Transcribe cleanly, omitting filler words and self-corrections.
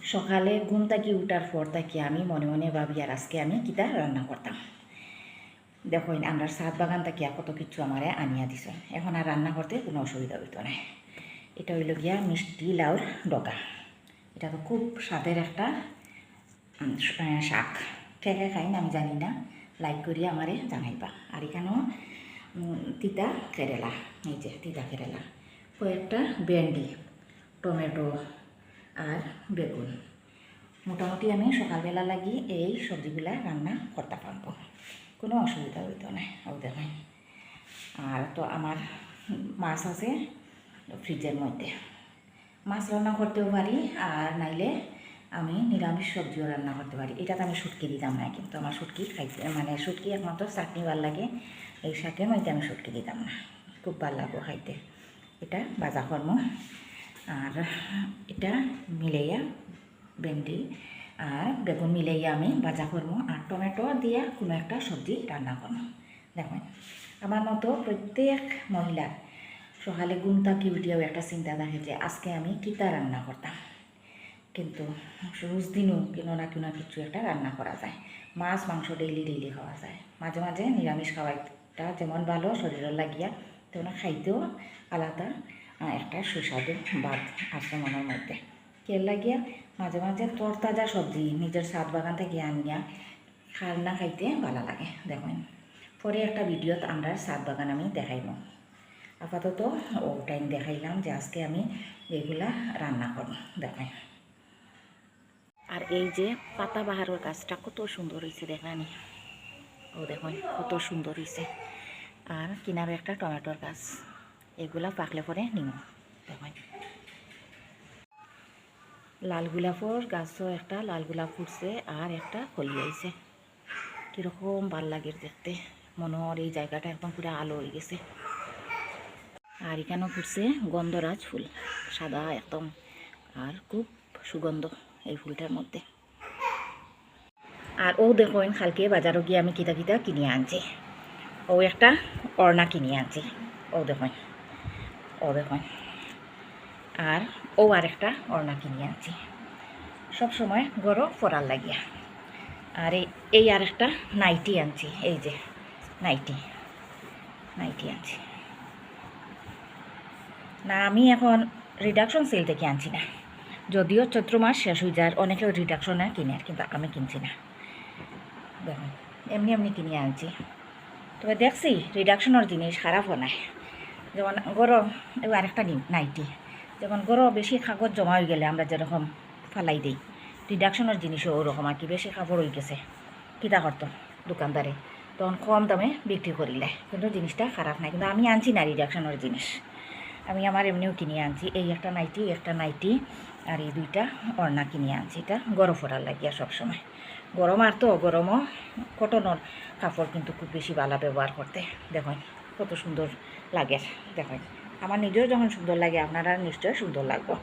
সকালে ঘুম থেকে উঠার পর থেকে আমি মনে মনে ভাবি আর আজকে আমি কিতা রান্না করতাম। দেখুন আমরা সাত বাগান থেকে কত কিছু আমারে আনিয়া দিছ, এখন আর রান্না করতে কোনো অসুবিধা হইতো না। এটা হইল গিয়া মিষ্টি লাউর ডগা। এটা তো খুব স্বাদের একটা শাক। কে কে খাইন আমি জানি না, লাইক করিয়া আমারে জানাইবা। আর এখানেও তিতা কেরেলা, এই যে তিতা কেরেলা, কয়েকটা ভেন্ডি, টমেটো আর বেগুন। মোটামুটি আমি সকালবেলা লাগি এই সবজিগুলা রান্না করতে পারবো, কোনো অসুবিধা হইতো না। ও দেখেন, আর তো আমার মাছ আছে ফ্রিজের মধ্যে, মাছ রান্না করতেও পারি, আর নাইলে আমি নিরামিষ সবজিও রান্না করতে পারি। এটাতে আমি শুটকি দিতাম না, কিন্তু আমার শুটকি খাইতে মানে শুটকি একমাত্র চাটনি ভাল লাগে, এই শাকের মধ্যে আমি শুটকি দিতাম না, খুব ভাল লাগবো খাইতে। এটা বাজা কর্ম, আর এটা মিলাইয়া ভেন্ডি আর বেগুন মিলাইয়া আমি বাজা করবো, আর টমেটো দিয়া কোনো একটা সবজি রান্না করবো। দেখুন আমার মতো প্রত্যেক মহিলার সকালে ঘুম থেকে উঠিয়াও একটা চিন্তা থাকে যে আজকে আমি কিতা রান্না করতাম। কিন্তু রোজ দিনও কোনো না কোনো কিছু একটা রান্না করা যায়। মাছ মাংস ডেইলি খাওয়া যায়, মাঝে মাঝে নিরামিষ খাওয়াটা যেমন ভালো শরীরের লাগিয়া, তেমন খাইতেও আলাদা একটা সুস্বাদু ভাত আছে মনের মধ্যে। কের লাগিয়া মাঝে মাঝে তরতাজা সবজি নিজের ছাদ বাগান থেকে আনিয়া রান্না খাইতে ভালো লাগে। দেখুন পরে একটা ভিডিওতে আমরা ছাদ বাগান আমি দেখাইব। আপাতত ও টাইম দেখাইলাম যে আজকে আমি এগুলা রান্না করব। দেখেন, আর এই যে পাতা বাহারের গাছটা কত সুন্দর হয়েছে দেখানি, ও দেখুন কত সুন্দর হয়েছে। আর কিনারে একটা টমেটোর গাছ, এগুলা পাকলে পরে নিম। দেখুন লাল গোলাপর গাছও একটা লাল গোলাপ ফুটছে, আর একটা কলি হয়েছে, কীরকম ভাল লাগে দেখতে। মনোহর এই জায়গাটা একদম পুরো আলো হয়ে গেছে। আর এখানেও ফুটছে গন্ধরাজ ফুল, সাদা একদম, আর খুব সুগন্ধ এই ফুলটার মধ্যে। আর ও দেখুন কালকে বাজারও গিয়ে আমি কিতা কিতা কিনে আনছি। ও একটা ওড়না কিনে আনছি, ও দেখুন, ও দেখুন। আর ও আর একটা ওড়না কিনে আনছি, সবসময় গরো পরার লাগিয়া। আর এই আর একটা নাইটি আনছি, এই যে নাইটি আনছি না। আমি এখন রিডাকশন সেল থেকে আনছি না, যদিও চৈত্র মাস শেষ হয়ে যায়, অনেকে রিডাকশনে কিনে, কিন্তু আমি কিনছি না। দেখুন এমনি এমনি কিনে আনছি, তবে দেখছি রিডাকশনের জিনিস খারাপ হয়। যেমন গরম এবার আরেকটা নাইটি, যেমন গরম বেশি কাগজ জমা হয়ে গেলে আমরা যেরকম ফালাই দিই, রিডাকশনের জিনিসও ওরকম আর কি। বেশি কাপড় হয়ে গেছে কিতা করতো দোকানদারে, তখন কম দামে বিক্রি করিলে, কিন্তু জিনিসটা খারাপ নাই। কিন্তু আমি আনছি না রিডাকশনের জিনিস, আমি আমার এমনিও কিনে আনছি। এই একটা নাইটি আর এই দুইটা ওড়না কিনে আনছি, এটা গরম ফোড়ার লাগিয়া সবসময়। গরম আর তো গরমও কটনের কাপড় কিন্তু খুব বেশি ভালো ব্যবহার করতে। দেখুন কত সুন্দর লাগে, দেখুন আমার নিজেও যখন সুন্দর লাগে আপনারা নিশ্চয় সুন্দর লাগবে।